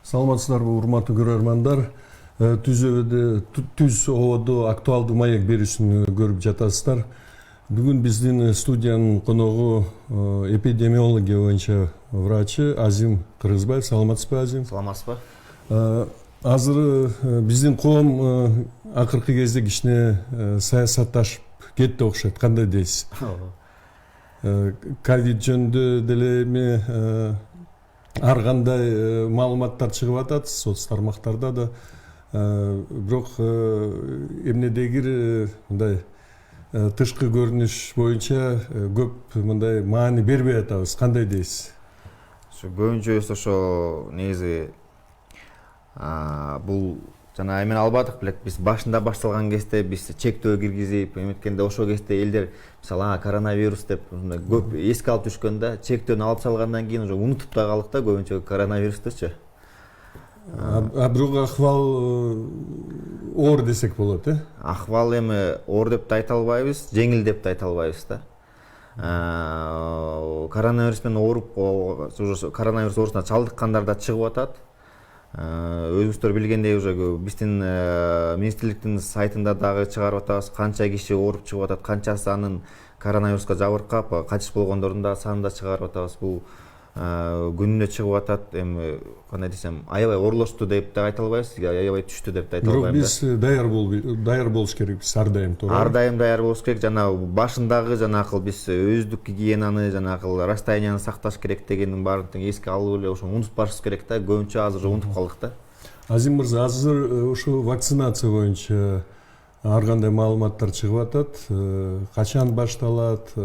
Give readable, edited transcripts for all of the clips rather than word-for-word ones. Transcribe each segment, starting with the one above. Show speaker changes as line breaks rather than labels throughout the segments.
Саламатсыздарбы, урматтуу көрөрмандар. Түз ободо актуалдуу маек берүүсүн көрүп жатасыздар. Бүгүн биздин студиянын коногу эпидемиология боюнча врачы Азим Кыргызбаев. Саламатсызбы, Азим?
Саламатсызбы.
Азыр биздин коом акыркы кезде кичине саясатташып кетти окшойт. Кандай дейсиз? Ковид жөнүндө деле эми ар кандай маалыматтар чыгып атат соц тармактарда да. Бирок эмнедегир мындай тышкы көрүнүш боюнча көп мындай маани бербей атабыз. Кандай дейсиз?
Көбүнчөсү ошо негизи бул жана эмен албадык белек. Биз башында башталган кезде биз чектөө киргизип, эметкенде ошол кезде элдер мисалы коронавирус деп көп эске алып түшкөн да, чектөөнү алып салгандан кийин уже унутуп да калдык да көбүнчө коронавирустучу.
Бирок акыбал оор десек болот,
Акыбал эми оор деп да айта албайбыз, жеңил деп да айта албайбыз да. Коронавирус менен ооруп, коронавирус оорусуна чалдыккандар да чыгып атат. Өзүңүздөр билгендей уже биздин министрликтин сайтында дагы чыгарып атабыз, канча киши ооруп чыгып атат, канчасы анын коронавируска жабыркап кайтыш болгондордун да санын да чыгарып атабыз. Бул күнүнө чыгып атат. Эми кандай десем, аябай оорулушту деп да айта албайбыз, аябай түштү деп да айта албайм.
Бирок биз даяр болуш керекпиз ар дайым, туура?
Ар дайым даяр болуш керек. Жана башындагы жанакыл биз өздүк гигиенаны, жанакыл расстоянияны сакташ керек дегендин баарын эске алып эле ошону унутпашыбыз керек да. Көбүнчө азыр унутуп калдык да.
Азим мырза, азыр ушу вакцинация боюнча ар кандай маалыматтар чыгып атат. Качан башталат?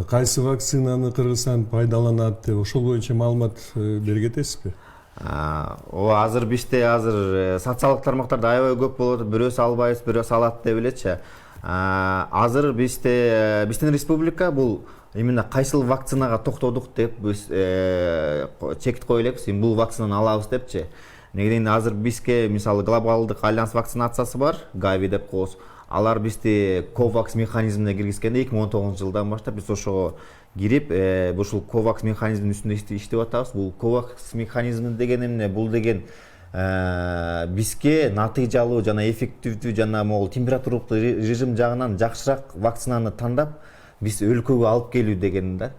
Кайсы вакцинаны Кыргызстан пайдаланат деп ошол боюнча маалымат бере кетесизби?
Азыр бизде социалдык тармактарда аябай көп болот. Бирөөсү албайбыз, бирөөсү алат деп элечи. Азыр биздин республика бул именно кайсыл вакцинага токтодук деп биз чек коюп элекпиз. Бул вакцинаны алабыз депчи. Неге дегенде азыр бизге мисалы глобалдык альянс вакцинациясы бар, Gavi деп коебуз. Алар бизди COVAX механизмине киргизгенде 2019-жылдан баштап биз ошого кирип, ушул COVAX механизминин үстүндө иштеп атабыз. Бул COVAX механизми деген эмне? Бул деген бизге натыйжалуу жана эффективдүү жана могул температуралык режим жагынан жакшыраак вакцинаны тандап биз өлкөгө алып келүү деген да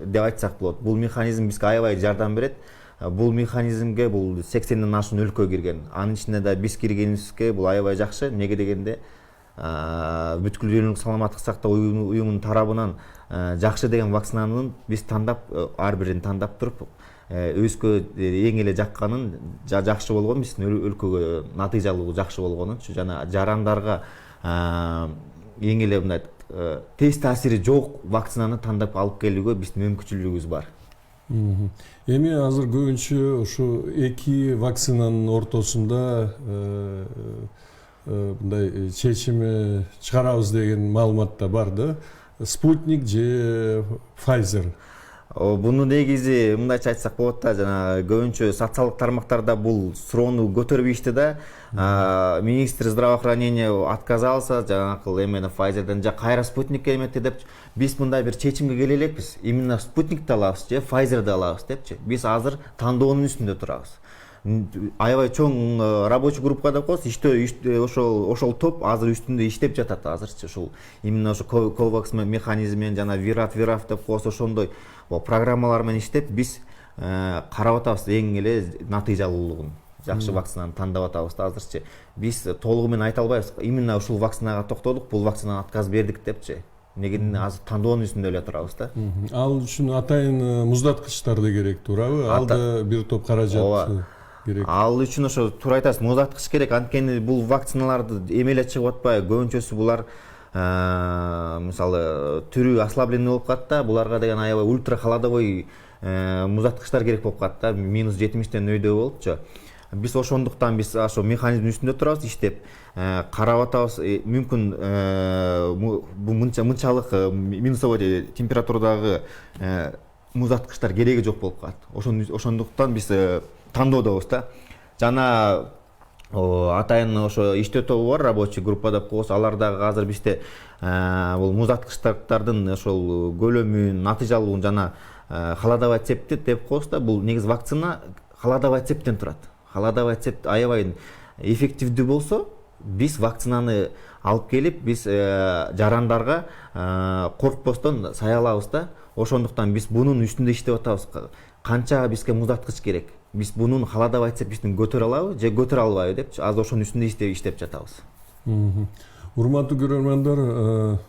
деп айтсак болот. Бул механизм бизге аябай жардам берет. Бул механизмге 80ден ашуун өлкө кирген. Анын ичинде да биз киргенибизге бул аябай жакшы. Неге дегенде бүткүл дүйнөлүк саламаттык сактоо уюмунун тарабынан жакшы деген вакцинанын биз тандап, ар бирин тандап туруп, өзгө эң эле жакканын, жакшы болгон биздин өлкөгө натыйжалуу жакшы болгонунчу жана жарандарга эң эле мындай тез таасири жок вакцинаны тандап алып келүүгө биздин мүмкүнчүлүгүбүз бар.
Эми азыр көбүнчө ушу эки вакцинанын ортосунда мындай чечими чыгарабыз деген маалымат да бар да. Спутник же Pfizer.
Буну негизи мындайча айтсак болот да, жана көбүнчө социалдык тармактарда бул суроону көтөрбөйүштү да. Министр здравоохранения отказался, жанакыл эмени Pfizerден же кайра Спутникке эметти деп. Биз мындай бир чечимге келе элекпиз. Именно Спутникти алабыз же Pfizerди алабыз депчи. Биз азыр тандоонун үстүндө турабыз. Аябай чоң рабочий группа деп коебуз. Ошол топ азыр үстүндө иштеп жатат азырчы. Ушул именно ошо COVAX механизмин жана Вират деп коебуз, ошондой программалар менен иштеп биз карап атабыз эң эле натыйжалуулугун. Жакшы вакцинаны тандап атабыз да азырчы. Биз толугу менен айта албайбыз. Именно ушул вакцинага токтодук, бул вакцинаны отказ бердик депчи. Негеден азыр тандоонун үстүндө эле турабыз да.
Ал үчүн атайын муздаткычтар да керек, туурабы? Ал да бир топ каражат керек.
Ал үчүн ошо туура айтасыз, муздаткыч керек. Анткени бул вакциналарды эме эле чыгып атпайбы? Көбүнчөсү булар мисалы түрү ослабленный болуп калат да, буларга деген аябай ультра холодовой муздаткычтар керек болуп калат да, -70тен өйдө болупчу. Биз ошондуктан биз ошо механизм үстүндө турабыз, иштеп карап атабыз. Мүмкүн бул мынчалык минусовой температурадагы муздаткычтар кереги жок болуп калат. Ошондуктан биз тандоодобуз да. Жана атайын ошо иштөө тобу бар, рабочий группа деп коебуз. Алар дагы азыр бизде бул муздаткычтардын ошол көлөмүн, натыйжалуулугун жана холодовать деп коебуз да. Бул негизи вакцина холодовый цептен турат. Холодовый цеп аябай эффективдүү болсо, биз вакцинаны алып келип, биз жарандарга коркпостон сая алабыз да. Ошондуктан биз бунун үстүндө иштеп атабыз. Канча бизге муздаткыч керек? Биз бунун холодовый цепин көтөрө алабы же көтөрө албайбы деп азыр ошонун үстүндө иштеп жатабыз.
Урматтуу көрөрмандар,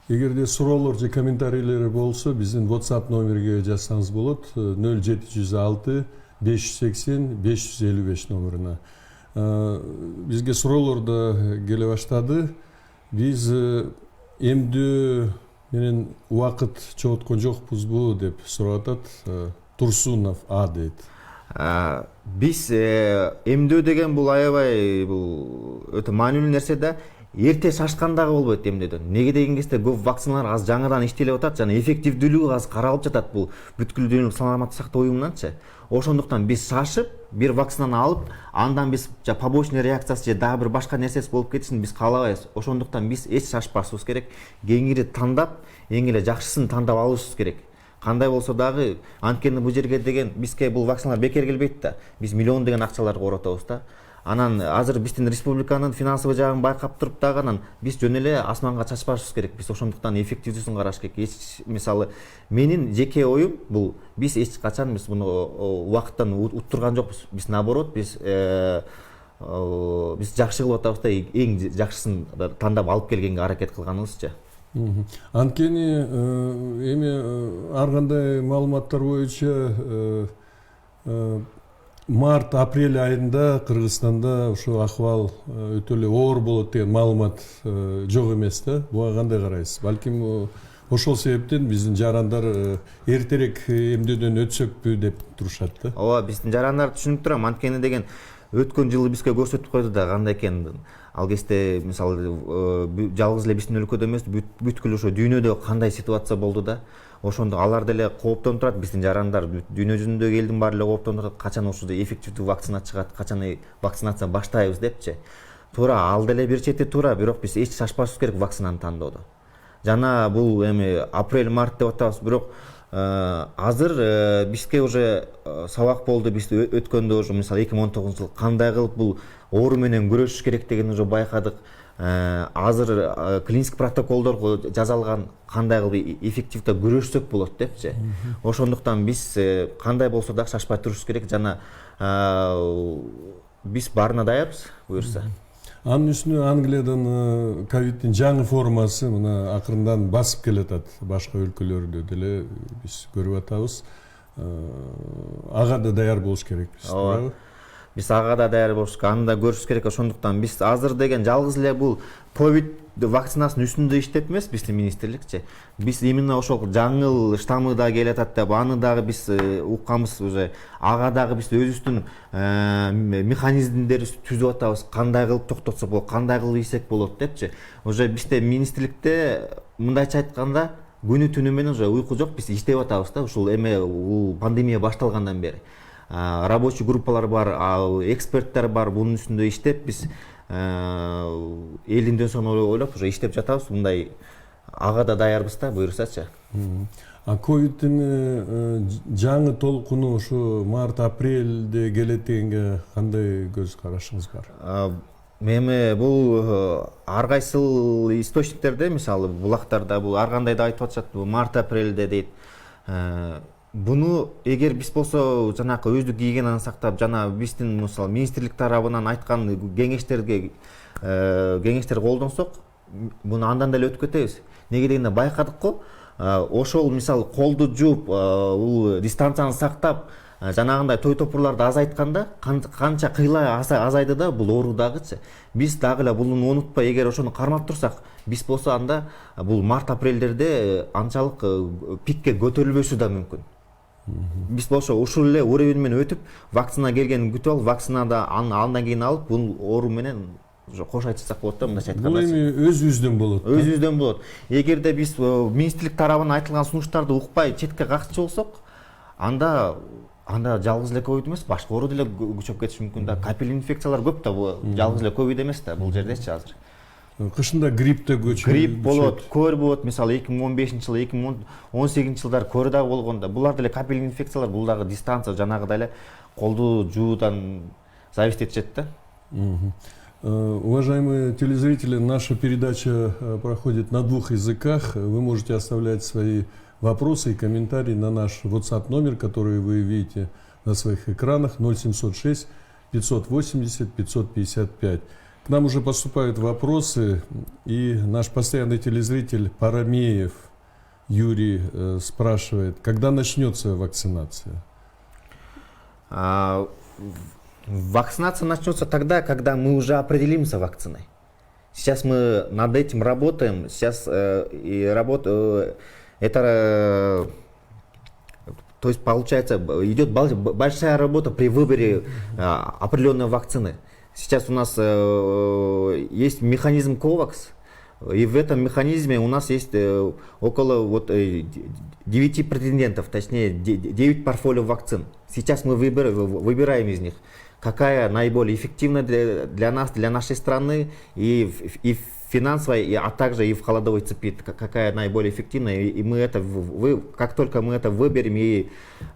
эгерде суроолор же комментарийлер болсо, биздин WhatsApp номерге жазсаңыз болот. 0706 580 555 номеруна. Бизге суроолор да келе баштады. Биз эмдөө менен убакыт чоготкон жокпузбу деп сурап атат. Турсунов А дейт.
Биз эмдөө деген бул аябай бул өтө маанилүү нерсе да. Эрте шашкан дагы болбойт эмдөөдөн. Неге деген кезде көп вакциналар азыр жаңадан иштелип атат жана эффективдүүлүгү азыр каралып жатат бул бүткүл дүйнөлүк саламаттык сактоо уюмунанчы. Ошондуктан биз шашып, бир вакцинаны алып, андан биз побочный реакциясы же дагы бир башка нерсеси болуп кетишин биз каалабайбыз. Ошондуктан биз эч шашпашыбыз керек. Кеңири тандап, эң эле жакшысын тандап алышыбыз керек. Кандай болсо дагы, анткени бул жерге деген бизге бул вакциналар бекер келбейт да. Биз миллион деген акчаларды коротобуз да. Анан азыр биздин республиканын финансовый жагын байкап туруп дагы анан биз жөн эле асманга чачпашыбыз керек. Биз ошондуктан эффективдүүсүн караш керек. Мисалы менин жеке оюм бул биз эч качан биз муну убакыттан уттурган жокпуз. Биз наоборот биз жакшы кылып атабыз да, эң жакшысын тандап алып келгенге аракет кылганыбызчы.
Анткени эми ар кандай маалыматтар боюнча март-апрель айында Кыргызстанда ошо акыбал өтө эле оор болот деген маалымат жок эмес да. Буга кандай карайсыз? Балким ошол себептен биздин жарандар эртерээк эмдөөдөн өтсөкпү деп турушат да.
Ооба, биздин жарандар түшүнүп турам. Анткени деген өткөн жылы бизге көрсөтүп койду да кандай экенин. Ал кезде мисалы жалгыз эле биздин өлкөдө эмес, бүткүл ошо дүйнөдө кандай ситуация болду да. Ошондо алар деле кооптонуп турат, биздин жарандар дүйнө жүзүндөгү элдин баары эле кооптонуп турат, качан ушундай эффективдүү вакцина чыгат, качан вакцинация баштайбыз депчи. Туура, ал деле бир чети туура, бирок биз эч шашпашыбыз керек вакцинаны тандоодо. Жана бул эми апрель-март деп атабыз, бирок азыр бизге уже сабак болду. Биз өткөндө уже мисалы 2019-жыл кандай кылып бул оору менен күрөшүш керек дегенди уже байкадык. Азыр клиник протоколдорго жазалган кандай кылып эффективдүү күрөшсөк болот депчи. Ошондуктан биз кандай болсо дагы шашпай турушубуз керек жана биз баарына даярбыз, буюрса.
Анын үстүнө Англиядан ковиддин жаңы формасы мына акырындан басып келатат. Башка өлкөлөрдө деле биз көрүп атабыз. Ага да даяр болуш керекпиз, туурабы?
Биз ага да даяр болуш керек, аны да көрүш керек. Ошондуктан биз азыр деген жалгыз эле бул ковид вакцинасынын үстүндө иштеп эмес биздин министрликчи. Биз именно ошол жаңыл штаммы да келатат деп, аны дагы биз укканбыз уже. Ага дагы биз өзүбүздүн механизмдерибизди түзүп атабыз. Кандай кылып токтотсок болот, кандай кылып ийсек болот депчи. Уже бизде министрликте мындайча айтканда күнү түнү менен уже уйку жок, биз иштеп атабыз да. Ушул пандемия башталгандан бери. Рабочий группалар бар, эксперттер бар, бунун үстүндө иштеп биз элдин дөнсөгүн ойлоп уже иштеп жатабыз. Мындай ага да даярбыз да, буюрсачы.
Ковиддин жаңы толкуну ушу март-апрелде келет дегенге кандай көз карашыңыз бар?
Эми бул ар кайсыл источниктерде, мисалы булактарда бул ар кандай да айтып атышат, март-апрелде дейт. Буну эгер биз болсо жанакы өздүк гигиенаны сактап, жана биздин мисалы министрлик тарабынан айткан кеңештерди колдонсок, буну андан деле өтүп кетебиз. Неге дегенде байкадык го, ошол мисалы колду жууп, дистанцияны сактап, жанагындай той топурларды азайтканда канча кыйла азайды да бул оору дагычы. Биз дагы эле буну унутпай, эгер ошону кармап турсак, биз болсо анда бул март-апрелдерде анчалык пикке көтөрүлбөшү да мүмкүн. Биз болсо ушул эле уровень менен өтүп, вакцина келгенин күтүп алып, вакцинада андан кийин алып, бул оору менен кош айтсак болот да, мындайча айтканда.
Бул эми өзүбүздөн болот.
Өзүбүздөн болот. Эгерде биз министрлик тарабынан айтылган сунуштарды укпай четке какчы болсок, анда жалгыз эле ковид эмес, башка оору деле күчөп кетиши мүмкүн да. Капель инфекциялар көп да, бул жалгыз эле ковид эмес да, бул жердечи азыр.
Кышында грипп да
Грипп болот, көр болот, мисалы 2015-жылы, 2018-жылдар көрө дагы болгондо, булар деле капель инфекциялар, бул дагы дистанция жанагыдай эле колду жуудан зависеть этишет да.
Уважаемые телезрители, наша передача проходит на 2 языках. Вы можете оставлять свои вопросы и комментарии на наш WhatsApp номер, который вы видите на своих экранах, 0706 580 555. К нам уже поступают вопросы, и наш постоянный телезритель Парамеев Юрий спрашивает, когда начнется вакцинация?
Вакцинация начнется тогда, когда мы уже определимся вакциной. Сейчас мы над этим работаем. Сейчас то есть получается идет большая работа при выборе определенной вакцины. Сейчас у нас есть механизм COVAX, и в этом механизме у нас есть около 9 претендентов, точнее 9 портфолио вакцин. Сейчас мы выбираем из них, какая наиболее эффективна для нас, для нашей страны, и финансовая, а также и в холодовой цепи, какая наиболее эффективная. И мы как только мы это выберем и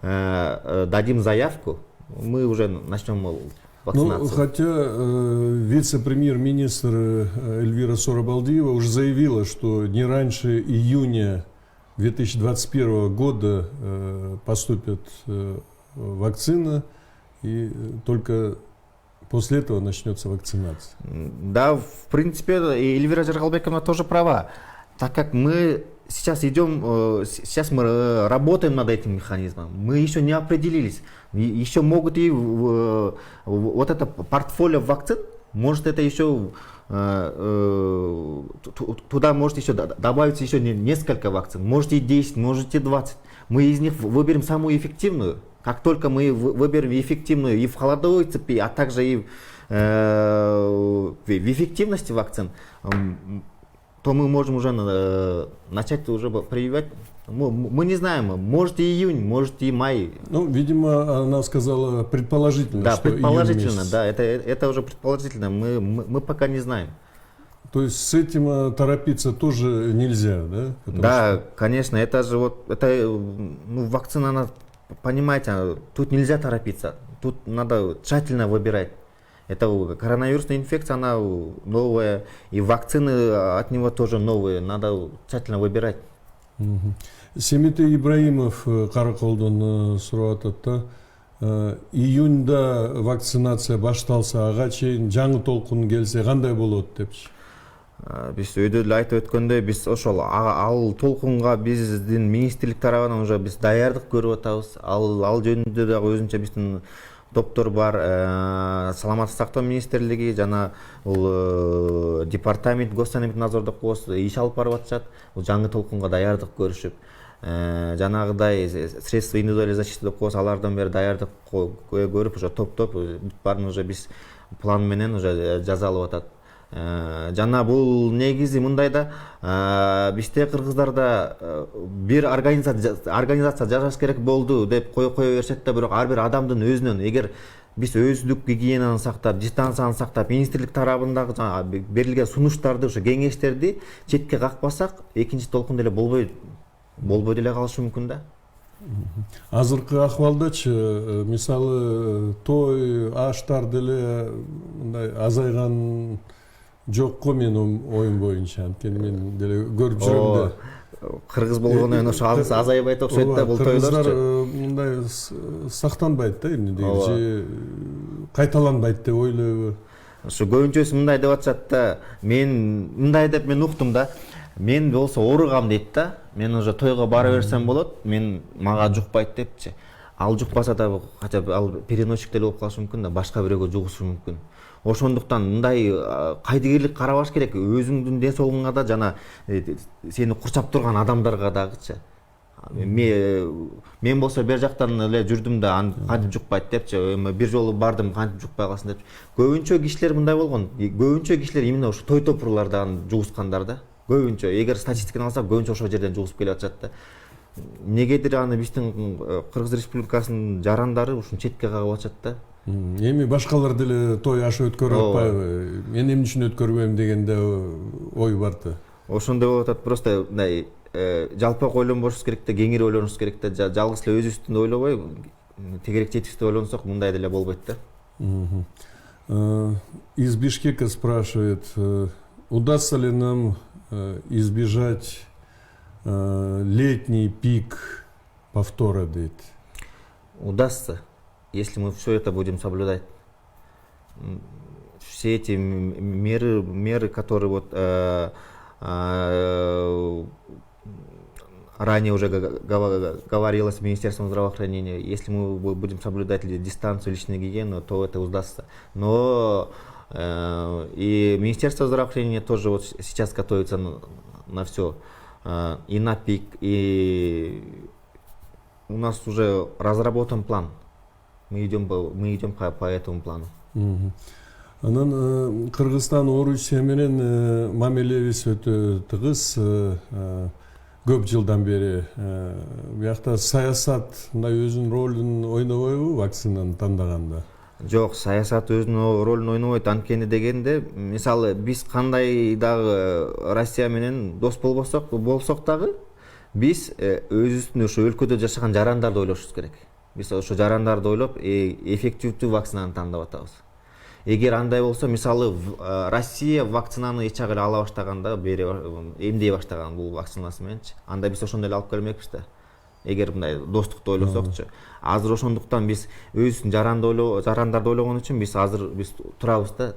дадим заявку, мы уже начнем вакцинацию.
Хотя вице-премьер-министр Эльвира Сорабалдиева уже заявила, что не раньше июня 2021 года поступит вакцина, и только после этого начнется вакцинация.
Да, в принципе, Эльвира Жаргалбековна тоже права, так как мы сейчас мы работаем над этим механизмом, мы еще не определились, еще могут и вот это портфолио вакцин, может это еще туда может еще добавиться еще несколько вакцин, может и 10, может и 20. Мы из них выберем самую эффективную. Как только мы выберем эффективную и в холодовой цепи, а также и в эффективности вакцин, то мы можем уже начать уже прививать. Мы не знаем, может и июнь, может и май.
Ну, видимо, она сказала предположительно,
да,
что
предположительно, да, это уже предположительно, мы пока не знаем.
То есть с этим торопиться тоже нельзя, да?
Да, конечно, это же вакцина, она, понимаете, тут нельзя торопиться, тут надо тщательно выбирать. Это коронавирусная инфекция, она новая, и вакцины от него тоже новые, надо тщательно выбирать.
Семите Ибраимов Караколдон сурап атат да, июньда вакцинация башталса, ага чейин жаңы толкун келсе кандай болот депчи.
Биз өйдө эле айтып өткөндөй, биз ошол ал толкунга биздин министрлик тарабынан уже биз даярдык көрүп атабыз. Ал жөнүндө дагы өзүнчө биздин топтор бар, саламаттык сактоо министрлиги жана бул департамент Госсанэпиднадзордук иш алып барып атышат. Бул жаңы толкунга даярдык көрүшүп, жанагыдай средства индивидуальной защиты деп коебуз, алардан бери даярдык көрүп, уже топ баарын уже биз план менен уже жазалып атат. Жана бул негизи мындай да, бизде кыргыздарда бир организация жашаш керек болду деп кое беришет да, бирок ар бир адамдын өзүнөн, эгер биз өздүк гигиенаны сактап, дистанцияны сактап, министрлик тарабындагы берилген сунуштарды, ошо кеңештерди четке какпасак, экинчи толкун деле болбой деле калышы мүмкүн да.
Азыркы акыбалдачы, мисалы той аштар деле мындай азайган жокко менин оюм боюнча, анткени мен деле көрүп жүрөм да.
Кыргыз болгондон кийин ошо азайбайт окшойт да бул тойлорчу.
Кыргыздар мындай сактанбайт да эмне же кайталанбайт деп ойлойбу.
Ошо көбүнчөсү мындай деп атышат да, мен мындай деп мен уктум да. Мен болсо ооругам дейт да. Мен уже тойго бара берсем болот, мага жукпайт депчи. Ал жукпаса да кача ал переносчик деле болуп калышы мүмкүн да, башка бирөөгө жугушу мүмкүн. Ошондуктан мындай кайдыгерлик карабаш керек өзүңдүн ден соолугуңа да, жана сени курчап турган адамдарга дагычы. Мен болсо бер жактан эле жүрдүм да, кантип жукпайт депчи, бир жолу бардым, кантип жукпай калсын депчи. Көбүнчө кишилер мындай болгон. Көбүнчө кишилер именно ошо той топурлардан жугускандар да. Көбүнчө, эгер статистиканы алсак, көбүнчө ошол жерден жугуп келип атышат да. Негедир аны биздин Кыргыз Республикасынын жарандары ушун четке кагып атышат да.
Эми башкалар деле той аш өткөрүп атпайбы? Мен эмне үчүн өткөрбөйм деген да ой бар да.
Ошондой болуп атат, просто мындай жалпак ойлонбошубуз керек да, кеңири ойлонушубуз керек да, жалгыз эле өзүбүздүн ойлобой, тегерек жетишти ойлонсок мындай деле болбойт да.
Из Бишкека спрашивает, удастся ли нам избежать летний пик повтора, дейт?
Удастся, если мы все это будем соблюдать. Все эти меры, которые вот ранее уже говорилось Министерством здравоохранения, если мы будем соблюдать дистанцию, личную гигиену, то это удастся. Но и Министерство здравоохранения тоже вот сейчас готовится на все, и на пик, и у нас уже разработан план. Мы идем по этому плану.
Анан Кыргызстан Орусия менен мамилебиз өтө тыгыз, көп жылдан бери. Биякта саясат мындай өзүнүн ролун ойнобойбу вакцинаны тандаганда?
Жок, саясат өзүнүн ролун ойнобойт. Анткени дегенде, мисалы биз кандай дагы Россия менен дос болсок дагы, биз өзүбүздүн ошо өлкөдө жашаган жарандарды ойлошубуз керек. Биз ошо жарандарды ойлоп, эффективдүү вакцинаны тандап атабыз. Эгер андай болсо, мисалы Россия вакцинаны эч агы ала баштаганда, эмдей баштаган бул вакцинасы мененчи, анда биз ошондой эле алып келмекпиз да. Эгер мындай достукту ойлосокчу. Азыр ошондуктан биз өзүбүздүн жарандарды ойлогон үчүн биз турабыз да,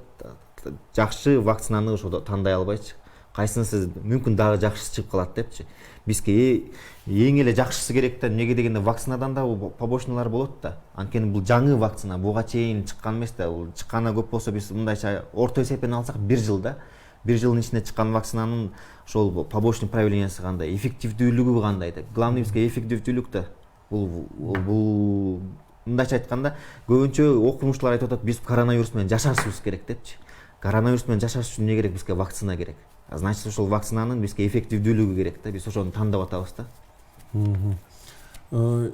жакшы вакцинаны ошо тандай албайчы. Кайсынысы мүмкүн дагы жакшысы чыгып калат депчи. Бизге эң эле жакшысы керек да, эмнеге дегенде вакцинадан да побочныйлар болот да. Анткени бул жаңы вакцина, буга чейин чыккан эмес да. Бул чыкканы көп болсо биз мындайча орто эсеппен алсак 1 жыл да. 1 жылдын ичинде чыккан вакцинанын ошол побочный проявлениясы кандай, эффективдүүлүгү кандай да. Главный бизге эффективдүүлүк да. Бул мындайча айтканда, көбүнчө окумуштуулар айтып атат, биз коронавирус менен жашашыбыз керек депчи. Коронавирус менен жашаш үчүн эмне керек? Бизге вакцина керек. Значит, ошол вакцинанын бизге эффективдүүлүгү керек да. Биз ошону тандап атабыз да.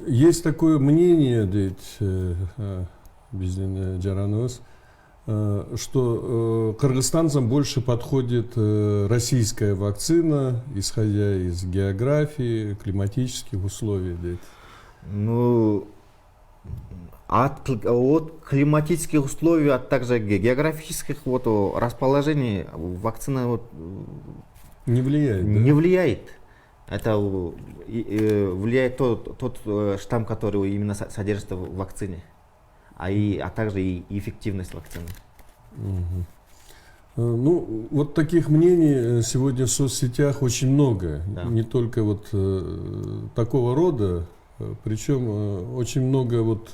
Есть такое мнение, дейт биздин жараныбыз, что кыргызстанцам больше подходит российская вакцина, исходя из географии, климатических условий, дейт.
Ну, от климатических условий, а также географических расположений вакцина
не влияет, да?
Не влияет. Это влияет тот штамм, который именно содержится в вакцине, а также и эффективность вакцины.
Ну, вот таких мнений сегодня в соцсетях очень много,
да.
Не только вот такого рода, причем очень много вот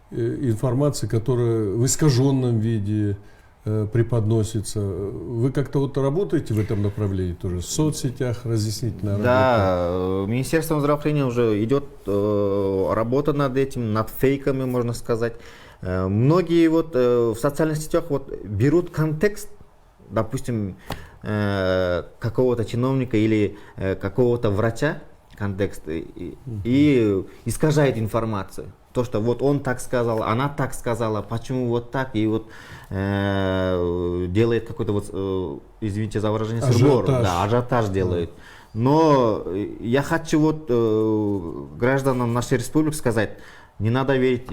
информации, которая в искаженном виде преподносится. Вы как-то вот работаете в этом направлении тоже, в соцсетях, разъяснительная работа?
Да, Министерством здравоохранения уже идет работа над этим, над фейками, можно сказать. Многие вот в социальных сетях вот берут контекст, допустим, какого-то чиновника или какого-то врача, контекст, и искажает информацию. То, что вот он так сказал, она так сказала, почему вот так, и вот делает какой-то вот, извините за выражение, сырбор, да, ажиотаж делает. Но я хочу вот гражданам нашей республики сказать, не надо верить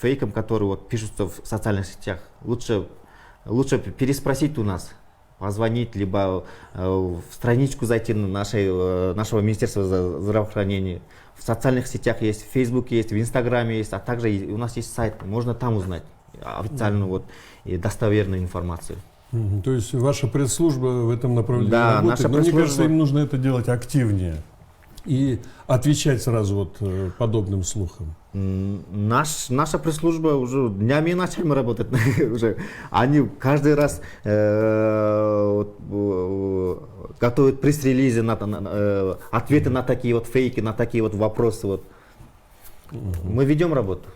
фейкам, которые вот пишутся в социальных сетях. Лучше переспросить у нас, позвонить, либо в страничку зайти на нашего Министерства здравоохранения. В социальных сетях есть, в Фейсбуке есть, в Инстаграме есть, а также у нас есть сайт, можно там узнать официальную вот и достоверную информацию.
То есть ваша пресс-служба в этом направлении
работает,
наша но мне кажется, им нужно это делать активнее и отвечать сразу вот подобным слухам.
Наша пресс-служба уже днями и ночами работает. Уже. Они каждый раз готовят пресс-релизы, ответы на такие вот фейки, на такие вот вопросы. Вот. Мы ведем работу.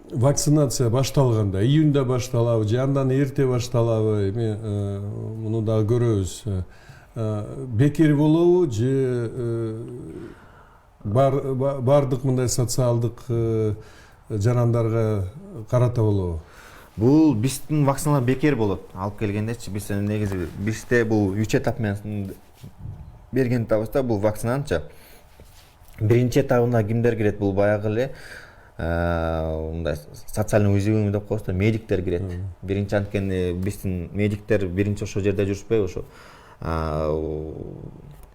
Вакцинация башталганда, июньда башталабы, же андан эрте башталабы, эми муну да көрөбүз. Бекер болобу же бардык мындай социалдык жарандарга карата болобу?
Бул биздин вакциналар бекер болот. Алып келгендечи биз негизи бизде бул 3 этап менен берген табызда бул вакцинанчы. биринчи этабында кимдер кирет? Бул баягы эле мындай социально уязвимый деп коебуз да, медиктер кирет. Биринчи анткени биздин медиктер биринчи ошол жерде жүрүшпөйбү, ошо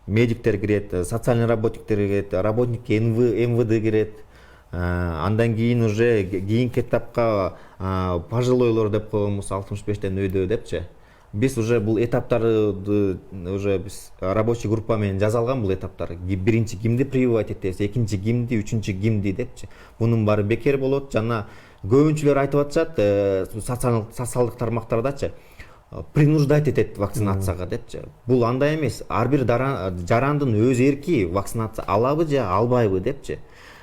медиктер кирет, социальный работниктер кирет, работник МВД кирет. Андан кийин уже кийинки этапка пожилойлор деп коебуз, 65тен өйдө депчи. Биз уже бул этаптарды уже биз рабочий группа менен жаза алган, бул этаптар. Биринчи кимди прививать этебиз, экинчи кимди, үчүнчү кимди депчи. Бунун баары бекер болот. Жана көбүнчүлөр айтып атышат социалдык тармактардачы принуждать этет вакцинацияга депчи. Бул андай эмес. Ар бир жарандын өз эрки вакцинация алабы же албайбы депчи.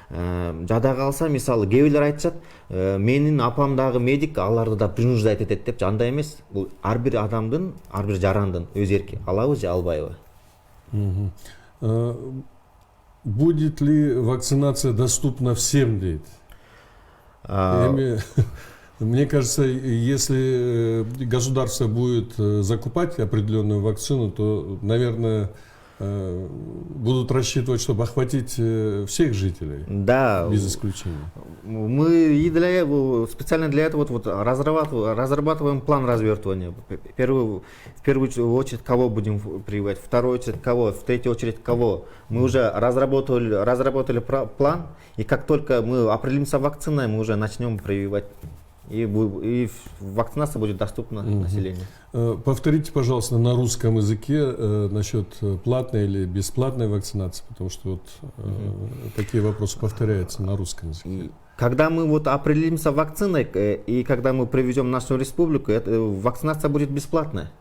Жада калса, мисалы, кээ бирлер айтышат, менин апам дагы медик, аларды да принуждать этет депчи. Андай эмес. Бул ар бир адамдын, ар бир жарандын өз эрки алабы же албайбы.
Будет ли вакцинация доступна всем, дейт? Мне кажется, если государство будет закупать определенную вакцину, то, наверное, будут рассчитывать, чтобы охватить всех жителей,
да,
без исключения.
Мы и специально для этого разрабатываем план развертывания. В первую очередь, кого будем прививать, в вторую очередь, кого, в третью очередь, кого. Мы уже разработали план, и как только мы определимся вакциной, мы уже начнем прививать. И вакцинация будет доступна населению.
Повторите, пожалуйста, на русском языке насчет платной или бесплатной вакцинации, потому что вот такие вопросы повторяются на русском языке.
Когда мы вот определимся вакциной, и когда мы привезем нашу республику, вакцинация будет бесплатная.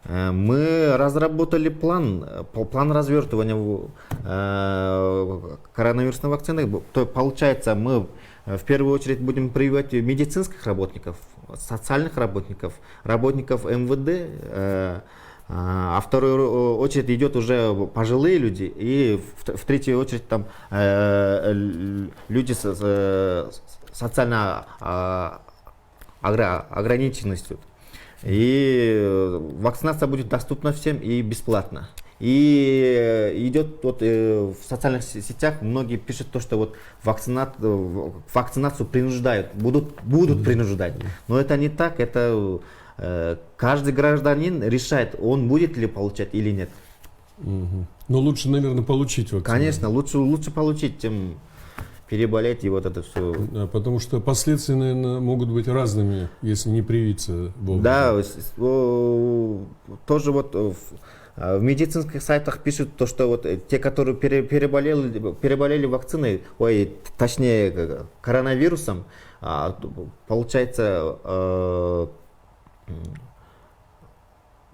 Мы разработали план развертывания коронавирусной вакцины. То получается, мы в первую очередь будем прививать медицинских работников, социальных работников, работников МВД, а в вторую очередь идет уже пожилые люди, и в третью очередь там люди с социально ограниченностью. И вакцинация будет доступна всем и бесплатно. И идет вот в социальных сетях многие пишут то, что вот вакцинацию принуждают, будут принуждать. Но это не так, это каждый гражданин решает, он будет ли получать или нет.
Но лучше, наверное, получить вакцину.
Конечно, лучше получить, чем переболеть и вот это все.
Да, потому что последствия, наверное, могут быть разными, если не привиться вовремя.
Да, тоже вот в медицинских сайтах пишут то, что вот те, которые переболели вакциной, точнее коронавирусом, получается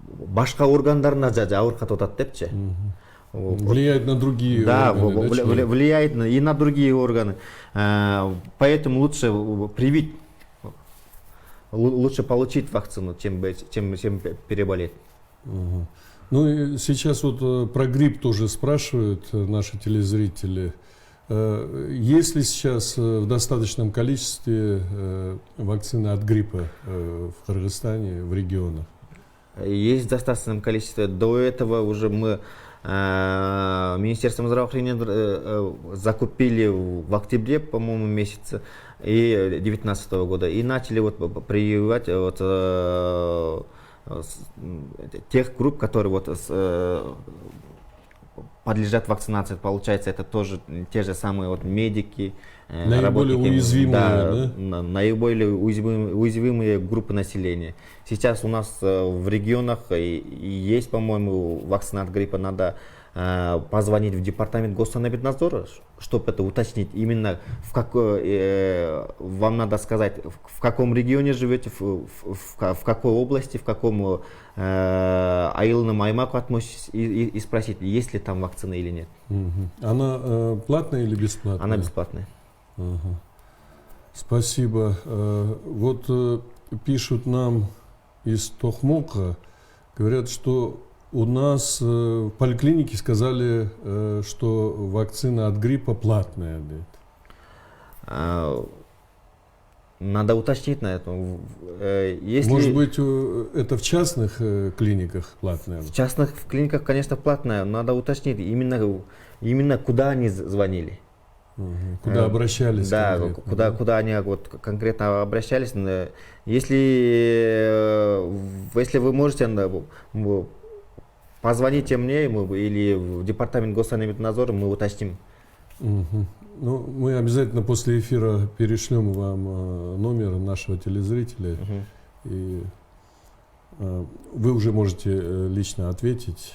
башка органдарына жабыркатып атат депчи.
Влияет на другие органы.
Да, влияет и на другие органы. Поэтому лучше привить, лучше получить вакцину, чем переболеть.
Ну и сейчас вот про грипп тоже спрашивают наши телезрители. Есть ли сейчас в достаточном количестве вакцины от гриппа в Кыргызстане, в регионах?
Есть в достаточном количестве. До этого уже мы Министерством здравоохранения закупили в октябре, по-моему, месяце 2019 года и начали вот прививать тех групп, которые вот подлежат вакцинации. Получается, это тоже те же самые вот медики,
наиболее уязвимые,
да? Наиболее уязвимые группы населения. Сейчас у нас в регионах есть, по-моему, вакцина от гриппа. Надо позвонить в департамент Госсанэпиднадзора, чтобы это уточнить. Именно вам надо сказать, в каком регионе живете, в какой области, в каком айылном аймаку относитесь, и спросить, есть ли там вакцина или нет.
Она платная или бесплатная?
Она бесплатная.
Спасибо. Вот пишут нам из Тохмока, говорят, что у нас в поликлинике сказали, что вакцина от гриппа платная.
Надо уточнить на этом. Если
Может быть, это в частных клиниках платное?
в частных клиниках, конечно, платное. Надо уточнить именно куда они звонили.
Куда обращались?
Да,
конкретно,
куда они вот конкретно обращались. Если вы можете, позвоните мне или в департамент Госсанэпиднадзора, мы уточним.
Мгм. Ну, мы обязательно после эфира перешлем вам номер нашего телезрителя, и вы уже можете лично ответить.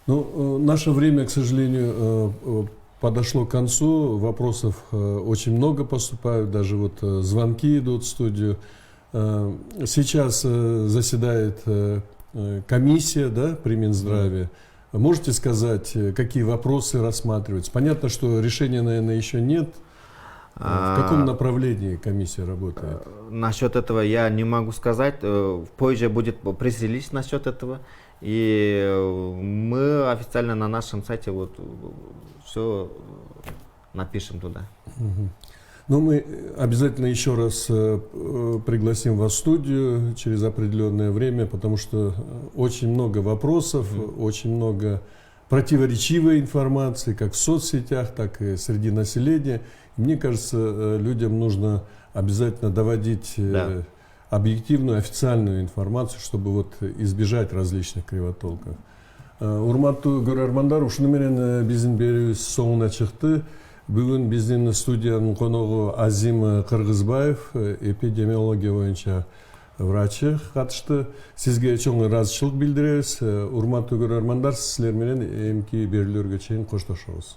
Ну, наше время, к сожалению, подошло к концу. Вопросов очень много поступают, даже вот звонки идут в студию. Сейчас заседает комиссия, да, при Минздраве. Можете сказать, какие вопросы рассматриваются? Понятно, что решения, наверное, еще нет. В каком направлении комиссия работает?
Насчет этого я не могу сказать. Позже будет пресс-релиз насчет этого. И мы официально на нашем сайте вот все напишем туда.
Ну, мы обязательно еще раз пригласим вас в студию через определенное время, потому что очень много вопросов, очень много противоречивой информации, как в соцсетях, так и среди населения. И мне кажется, людям нужно обязательно доводить объективную, официальную информацию, чтобы вот избежать различных кривотолков. Урматтуу көрөрмандар, ушуну менен биздин берүүбүз соңуна чыкты. Бүгүн биздин студиянын коногу Азим Кыргызбаев, эпидемиология боюнча врачы катышты. Сизге чоң ыраазычылык билдиребиз. Урматтуу көрөрмандар, силер менен эмки берүүлөргө чейин коштошобуз.